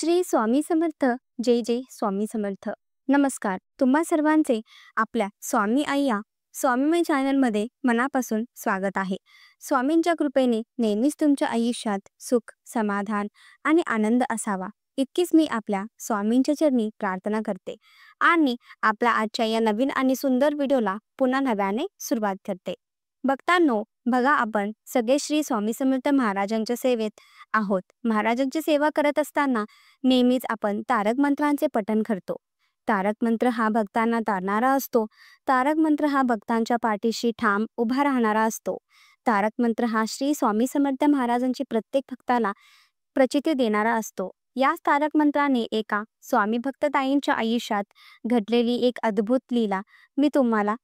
श्री स्वामी समर्थ. जय जय स्वामी समर्थ. नमस्कार. तुम्हा सर्वांचे आपल्या स्वामी आई या स्वामीमय चॅनलमध्ये मनापासून स्वागत आहे. स्वामींच्या कृपेने नेहमीच तुमच्या आयुष्यात सुख, समाधान आणि आनंद असावा इतकीच मी आपल्या स्वामींच्या चरणी प्रार्थना करते आणि आपल्या आजच्या या नवीन आणि सुंदर व्हिडिओला पुन्हा नव्याने सुरुवात करते. भक्तांनो, बघा, आपण सगळे श्री स्वामी समर्थ महाराजांच्या सेवेत आहोत. महाराजांची सेवा करत असताना नेहमीच आपण तारक मंत्रांचे पठण करतो. तारक मंत्र हा भक्तांना तारणारा असतो. तारक मंत्र हा भक्तांच्या पाठीशी ठाम उभा राहणारा असतो. तारक मंत्र हा श्री स्वामी समर्थ महाराजांची प्रत्येक भक्ताला प्रचिती देणारा असतो. याच तारक मंत्राने एका स्वामी भक्त ताईंच्या आयुष्यात घडलेली एक अद्भुत लीला मी तुम्हाला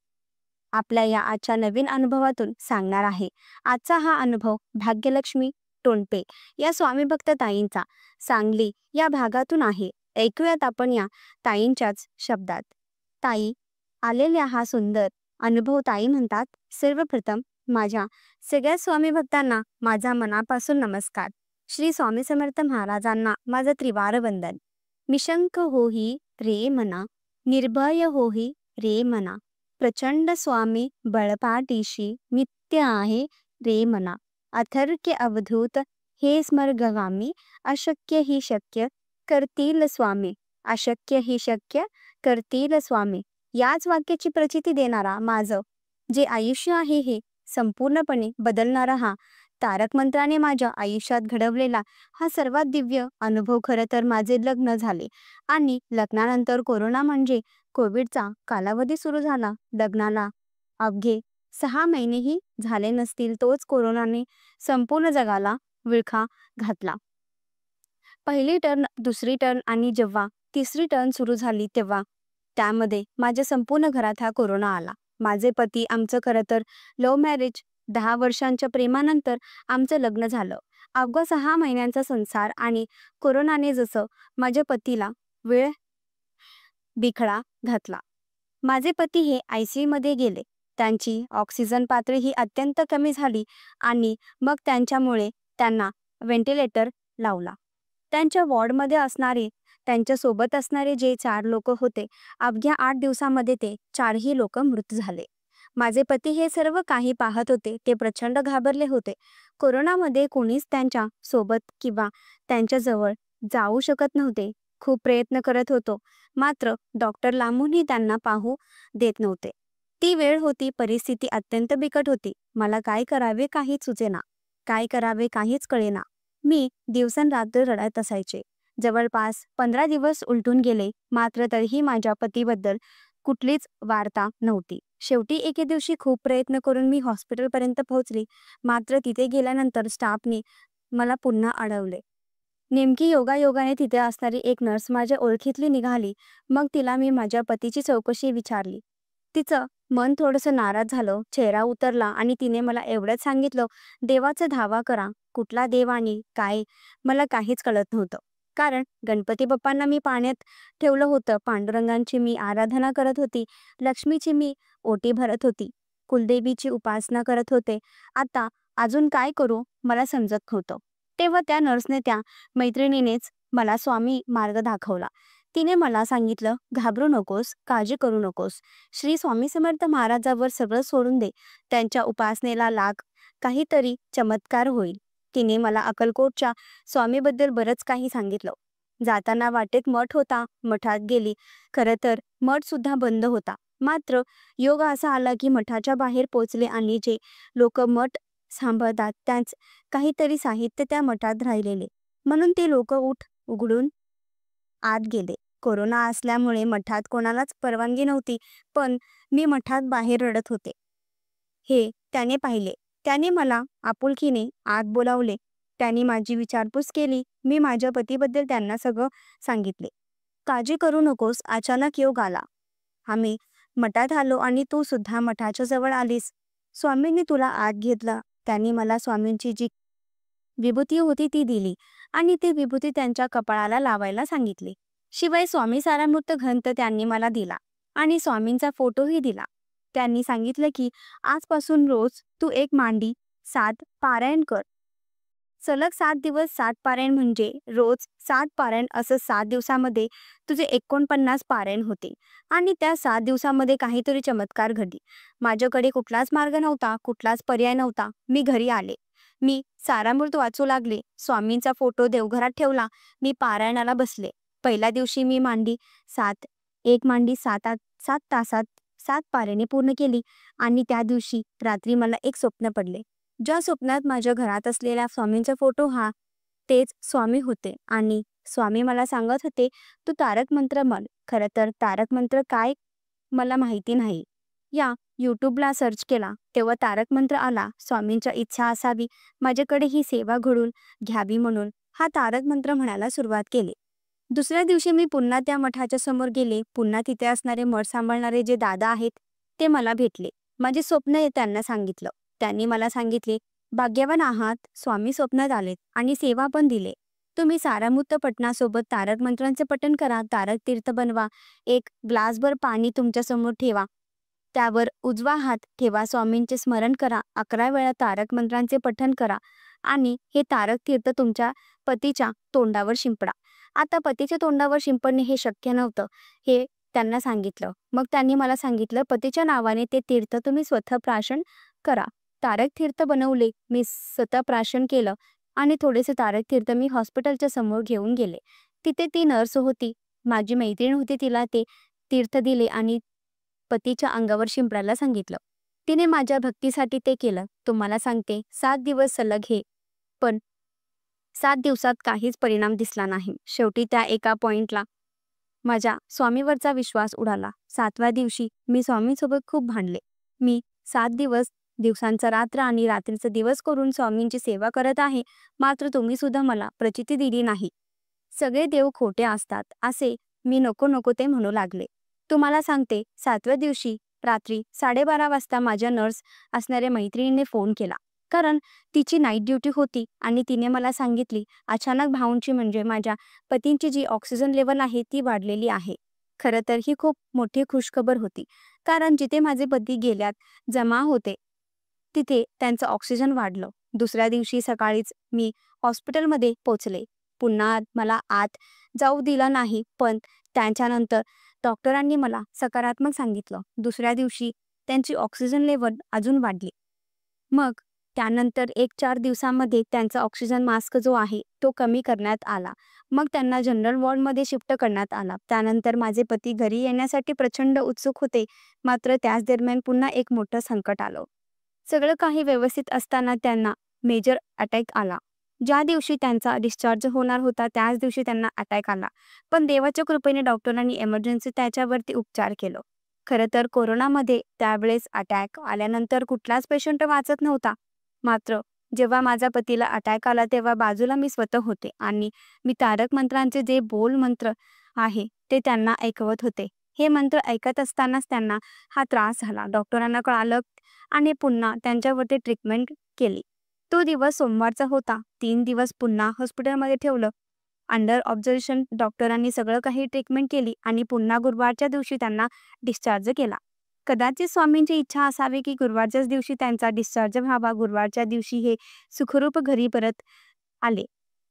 आपल्या या आजच्या नवीन अनुभवातून सांगणार आहे. आजचा हा अनुभव भाग्यलक्ष्मी टोणपे या स्वामी भक्त ताईंचा सांगली या भागातून आहे. ऐकूयात आपण या ताईंच्याच शब्दात. ताई आलेल्या हा सुंदर अनुभव. ताई म्हणतात, सर्वप्रथम माझ्या सगळ्या स्वामी भक्तांना माझा मनापासून नमस्कार. श्री स्वामी समर्थ महाराजांना माझं त्रिवार वंदन. निशंक होही रे मना, निर्भय होही रे मना, प्रचंड स्वामी बळपाठीशी नित्य आहे रे मना. अथर्क्य अवधूत हे स्मरगगामी, अशक्य ही शक्य करतील स्वामी, अशक्य ही शक्य करतील स्वामी. याच वाक्याची प्रचिती देणारा माझं जे आयुष्य आहे हे संपूर्णपणे बदलणारा हा तारक मंत्राने माझ्या आयुष्यात घडवलेला हा सर्वात दिव्य अनुभव. खरं तर माझे लग्न झाले आणि लग्नानंतर कोरोना म्हणजे कोविडचा कालावधी सुरू झाला. लग्नाला अवघे 6 महिनेही झाले नसतील तोच कोरोनाने संपूर्ण जगाला विळखा घातला. पहिली टर्न, दुसरी टर्न आणि जेव्हा तिसरी टर्न सुरू झाली तेव्हा त्यामध्ये माझ्या संपूर्ण घरात हा कोरोना आला. माझे पती, आमचं खरं तर लव्ह मॅरेज, 10 वर्षांच्या प्रेमानंतर आमचं लग्न झालं. अवघा 6 महिन्यांचा संसार आणि कोरोनाने जसं माझ्या पतीला वेळ बिखडा घातला. माझे पती हे ICU मध्ये गेले. त्यांची ऑक्सिजन पातळी ही अत्यंत कमी झाली आणि मग त्यांच्यामुळे त्यांना व्हेंटिलेटर लावला. त्यांच्या वॉर्डमध्ये असणारे, त्यांच्यासोबत असणारे जे 4 लोक होते, अवघ्या 8 दिवसामध्ये ते 4ही लोक मृत झाले. माझे पती हे सर्व काही पाहत होते. ते प्रचंड घाबरले होते. कोरोनामध्ये कोणीच त्यांच्या सोबत किंवा त्यांच्याजवळ जाऊ शकत नव्हते. खूप प्रयत्न करत होतो, मात्र डॉक्टर लांबूनही त्यांना पाहू देत नव्हते. ती वेळ होती. परिस्थिती अत्यंत बिकट होती. मला काय करावे काहीच सुचेना. काय करावे काहीच कळेना. मी दिवसरात्र रडत असायचे. जवळपास 15 दिवस उलटून गेले, मात्र तरीही माझ्या पतीबद्दल कुठलीच वार्ता नव्हती. शेवटी एके दिवशी खूप प्रयत्न करून मी हॉस्पिटलपर्यंत पोहोचले, मात्र तिथे गेल्यानंतर स्टाफने मला पुन्हा अडवले. नेमकी योगायोगाने तिथे असणारी एक नर्स माझ्या ओळखीतली निघाली. मग तिला मी माझ्या पतीची चौकशी विचारली. तिचं मन थोडंसं नाराज झालं, चेहरा उतरला आणि तिने मला एवढंच सांगितलं, देवाचा धावा करा. कुठला देव आणि काय मला काहीच कळत नव्हतं. कारण गणपती बाप्पांना मी पाण्यात ठेवलं होतं, पांडुरंगांची मी आराधना करत होती, लक्ष्मीची मी ओटी भरत होती, कुलदेवीची उपासना करत होते. आता अजून काय करू मला समजत नव्हतं. तेव्हा त्या नर्सने, त्या मैत्रिणीनेच मला स्वामी मार्ग दाखवला. तिने मला सांगितलं, घाबरू नकोस, काळजी करू नकोस, श्री स्वामी समर्थ महाराजावर सगळं सोडून दे. त्यांच्या उपासनेला लाग, काहीतरी चमत्कार होईल. तिने मला अक्कलकोटच्या स्वामीबद्दल बरंच काही सांगितलं. जाताना वाटेत मठ होता, मठात गेली. खरं तर मठ सुद्धा बंद होता, मात्र योग असा आला की मठाच्या बाहेर पोचले आणि जे लोक मठ सांभाळतात त्यांच काहीतरी साहित्य त्या मठात राहिलेले, म्हणून ते लोक उघडून आत गेले. कोरोना असल्यामुळे मठात कोणालाच परवानगी नव्हती, पण मी मठात बाहेर रडत होते हे त्याने पाहिले. त्याने मला आपुलकीने आत बोलावले. त्यांनी माझी विचारपूस केली. मी माझ्या पतीबद्दल त्यांना सगळं सांगितले. काळजी करू नकोस, अचानक योग आला. आम्ही मठात आलो आणि तू सुद्धा मठाच्या जवळ आलीस. स्वामींनी तुला आत घेतलं. त्यांनी मला स्वामींची जी विभूती होती ती दिली आणि ती विभूती त्यांच्या कपाळाला लावायला सांगितली. शिवाय स्वामी सारामृत ग्रंथ त्यांनी मला दिला आणि स्वामींचा फोटोही दिला. त्यांनी सांगितलं की आजपासून रोज तू 1 मांडी 7 पारायण कर. सलग 7 दिवस 7 पारायण म्हणजे रोज 7 पारायण असं 7 दिवसामध्ये तुझे 49 पारायण होते. आणि त्या 7 दिवसामध्ये काहीतरी चमत्कार घडली. माझ्याकडे कुठलाच मार्ग नव्हता, कुठलाच पर्याय नव्हता. मी घरी आले. मी सारामृत वाचू लागले. स्वामींचा फोटो देवघरात ठेवला. मी पारायणाला बसले. पहिल्या दिवशी मी मांडी 7 तासात 7 पारायणे पूर्ण केली. आणि त्या दिवशी रात्री मला एक स्वप्न पडले. ज्या स्वप्नात माझ्या घरात असलेला स्वामींचा फोटो तेच स्वामी होते आणि स्वामी मला सांगत होते, तू तारक मंत्र म्हण. खरं तर तारक मंत्र काय मला माहिती नाही. यूट्यूबला सर्च केला तेव्हा तारक मंत्र आला. स्वामींची इच्छा असावी माझ्याकडे ही सेवा घडून घ्यावी म्हणून हा तारक मंत्र म्हणायला सुरुवात केली. दुसऱ्या दिवशी मी पुन्हा त्या मठाच्या समोर गेले. पुन्हा तिथे असणारे मठ सांभाळणारे जे दादा आहेत ते मला भेटले. माझे स्वप्न त्यांना सांगितलं. त्यांनी मला सांगितले, भाग्यवान आहात, स्वामी स्वप्नात आलेत आणि सेवा पण दिले. तुम्ही सारामृत पठणासोबत तारक मंत्रांचे पठण करा. तारक तीर्थ बनवा. एक ग्लासभर पाणी तुमच्या समोर ठेवा. त्यावर उजवा हात ठेवा. स्वामींचे स्मरण करा. 11 वेळा तारक मंत्रांचे पठण करा आणि हे तारक तीर्थ तुमच्या पतीच्या तोंडावर शिंपडा. आता पतीच्या तोंडावर शिंपडणे हे शक्य नव्हतं हे त्यांना सांगितलं. मग त्यांनी मला सांगितलं, पतीच्या नावाने ते तीर्थ तुम्ही स्वतः प्राशन करा. तारक तीर्थ बनवले. मी स्वतः प्राशन केलं आणि थोडेसे तारक तीर्थ मी हॉस्पिटलच्या समोर घेऊन गेले. तिथे ती नर्स होती, माझी मैत्रीण होती. तिला ते तीर्थ दिले आणि पतीच्या अंगावर शिंपडायला सांगितलं. तिने माझ्या भक्तीसाठी ते केलं. तुम्हाला सांगते 7 दिवस सलग हे, पण 7 दिवसात काहीच परिणाम दिसला नाही. शेवटी त्या एका पॉइंटला माझ्या स्वामीवरचा विश्वास उडाला. 7व्या दिवशी मी स्वामींसोबत खूप भांडले. मी 7 दिवसांचा रात्र आणि रात्रीचा दिवस करून स्वामींची सेवा करत आहे, मात्र तुम्ही सुद्धा मला प्रचिती दिली नाही. सगळे देव खोटे असतात असे मी नको नको ते म्हणू लागले. तुम्हाला सांगते 7व्या दिवशी रात्री 12:30 वाजता माझ्या नर्स असणाऱ्या मैत्रिणीने फोन केला. कारण तिची नाईट ड्युटी होती आणि तिने मला सांगितली, अचानक भाऊंची म्हणजे माझ्या पतींची जी ऑक्सिजन लेवल आहे ती वाढलेली आहे. खरं तर ही खूप मोठी खुशखबर होती. कारण जिथे माझे पती गेल्यात जमा होते तिथे त्यांचं ऑक्सिजन वाढलं. दुसऱ्या दिवशी सकाळीच मी हॉस्पिटलमध्ये पोचले. पुन्हा मला आत जाऊ दिलं नाही, पण त्यांच्यानंतर डॉक्टरांनी मला सकारात्मक सांगितलं. दुसऱ्या दिवशी त्यांची ऑक्सिजन लेवल अजून वाढली. मग त्यानंतर 1-4 दिवसांमध्ये त्यांचा ऑक्सिजन मास्क जो आहे तो कमी करण्यात आला. मग त्यांना जनरल वॉर्डमध्ये शिफ्ट करण्यात आला. त्यानंतर माझे पती घरी येण्यासाठी प्रचंड उत्सुक होते, मात्र त्याच दरम्यान पुन्हा एक मोठं संकट आलं. सगळं काही व्यवस्थित असताना त्यांना मेजर अटॅक आला. ज्या दिवशी त्यांचा डिस्चार्ज होणार होता त्याच दिवशी त्यांना अटॅक आला. पण देवाच्या कृपेने डॉक्टरांनी एमर्जन्सी त्याच्यावरती उपचार केलं. खरं तर कोरोनामध्ये त्यावेळेस अटॅक आल्यानंतर कुठलाच पेशंट वाचत नव्हता. मात्र जेव्हा माझ्या पतीला अटॅक आला तेव्हा बाजूला मी स्वतः होते आणि मी तारक मंत्रांचे जे बोल मंत्र आहे ते त्यांना ऐकवत होते. हे मंत्र ऐकत असतानाच त्यांना हा त्रास झाला. डॉक्टरांना कळालं आणि पुन्हा त्यांच्यावरती ट्रीटमेंट केली. तो दिवस सोमवारचा होता. 3 दिवस पुन्हा हॉस्पिटलमध्ये ठेवलं. अंडर ऑब्झर्वेशन डॉक्टरांनी सगळं काही ट्रीटमेंट केली आणि पुन्हा गुरुवारच्या दिवशी त्यांना डिस्चार्ज केला. कदाचित स्वामींची इच्छा असावी की गुरुवारच्याच दिवशी त्यांचा डिस्चार्ज व्हावा. गुरुवारच्या दिवशी हे सुखरूप घरी परत आले.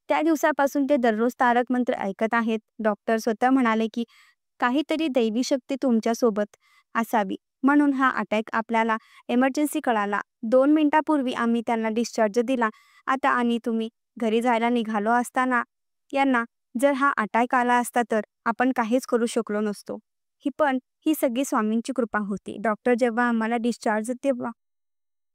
त्या दिवसापासून ते दररोज तारक मंत्र ऐकत आहेत. डॉक्टर स्वतः म्हणाले की काहीतरी दैवी शक्ती तुमच्यासोबत असावी म्हणून हा अटॅक आपल्याला एमर्जन्सी कळाला. 2 मिनिटापूर्वी आम्ही त्यांना डिस्चार्ज दिला. आता आणि तुम्ही घरी जायला निघालो असताना यांना जर हा अटॅक आला असता तर आपण काहीच करू शकलो नसतो. ही सगळी स्वामींची कृपा होती. डॉक्टर जेव्हा आम्हाला डिस्चार्ज तेव्हा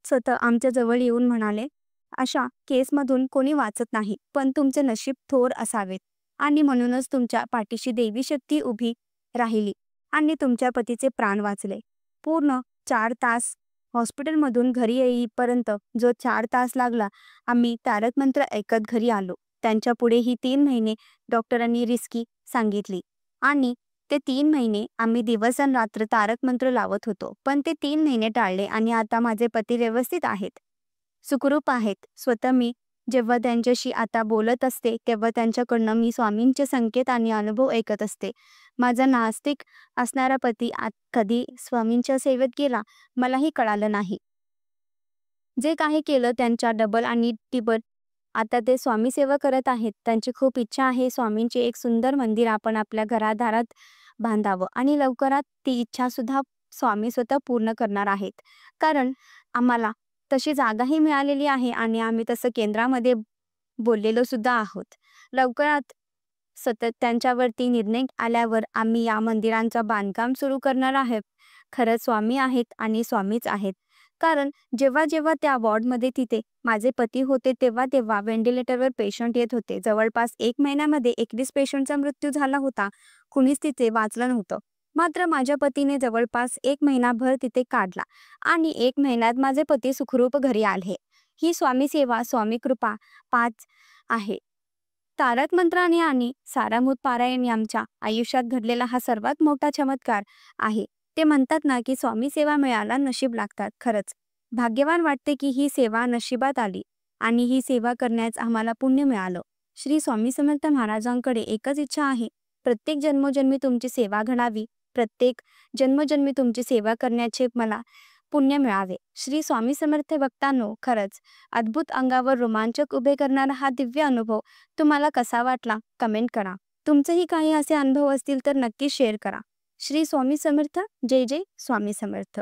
स्वतः आमच्या जवळ येऊन म्हणाले, अशा केसमधून कोणी वाचत नाही, पण तुमचे नशीब थोर असावेत आणि म्हणूनच तुमच्या पाठीशी देवी शक्ती उभी राहिली आणि तुमच्या पतीचे प्राण वाचले. पूर्ण 4 तास हॉस्पिटलमधून घरी येईपर्यंत जो 4 तास लागला, आम्ही तारक मंत्र ऐकत घरी आलो. त्यांच्या पुढेही 3 महिने डॉक्टरांनी रिस्की सांगितली आणि ते 3 महिने आम्ही दिवस आणि रात्र तारक मंत्र लावत होतो. पण ते 3 महिने टाळले आणि आता माझे पती व्यवस्थित आहेत, सुखरूप आहेत. स्वतः मी जेव्हा त्यांच्याशी आता बोलत असते तेव्हा त्यांच्याकडनं मी स्वामींचे संकेत आणि अनुभव ऐकत असते. माझा नास्तिक असणारा पती कधी स्वामींच्या सेवेत गेला मलाही कळालं नाही. जे काही केलं त्यांच्या डबल आणि टिबल आता ते स्वामी सेवा करत आहेत. त्यांची खूप इच्छा आहे स्वामींची एक सुंदर मंदिर आपण आपल्या घरादारात बांधावं आणि लवकरात ती इच्छासुद्धा स्वामी स्वतः पूर्ण करणार आहेत. कारण आम्हाला तशी जागाही मिळालेली आहे आणि आम्ही तसं केंद्रामध्ये बोललेलो सुद्धा आहोत. लवकरात सतत त्यांच्यावरती निर्णय आल्यावर आम्ही या मंदिरांचं बांधकाम सुरू करणार आहोत. खरंच स्वामी आहेत आणि स्वामीच आहेत. कारण जेव्हा त्या वॉर्डमध्ये तिथे माझे पती होते तेव्हा व्हेंटिलेटरवर पेशंट येत होते. जवळपास 1 महिन्यामध्ये 21 पेशंटचा मृत्यू झाला होता. कुणीच तिथे वाचलं नव्हतं. मात्र माझ्या पतीने जवळपास 1 महिनाभर तिथे काढला आणि 1 महिन्यात माझे पती सुखरूप घरी आले. ही स्वामी सेवा, स्वामी कृपा 5 आहे. तारक मंत्राने आणि सारामृत पारायण आमच्या आयुष्यात घडलेला हा सर्वात मोठा चमत्कार आहे. ते म्हणतात ना, की स्वामी सेवा मिळायला नशीब लागतात. खरंच भाग्यवान वाटते, की ही सेवा नशिबात आली आणि ही सेवा करण्यास आम्हाला पुण्य मिळालं. श्री स्वामी समर्थ महाराजांकडे एकच इच्छा आहे, प्रत्येक जन्मोजन्मी तुमची सेवा घडावी, प्रत्येक जन्मोजन्मी तुमची सेवा करण्याचे मला पुण्य मिळावे. श्री स्वामी समर्थ भक्तांनो, खरंच अद्भुत अंगावर रोमांचक उभे करणारा हा दिव्य अनुभव तुम्हाला कसा वाटला कमेंट करा. तुमचेही काही असे अनुभव असतील तर नक्की शेअर करा. श्री स्वामी समर्थ. जय जय स्वामी समर्थ.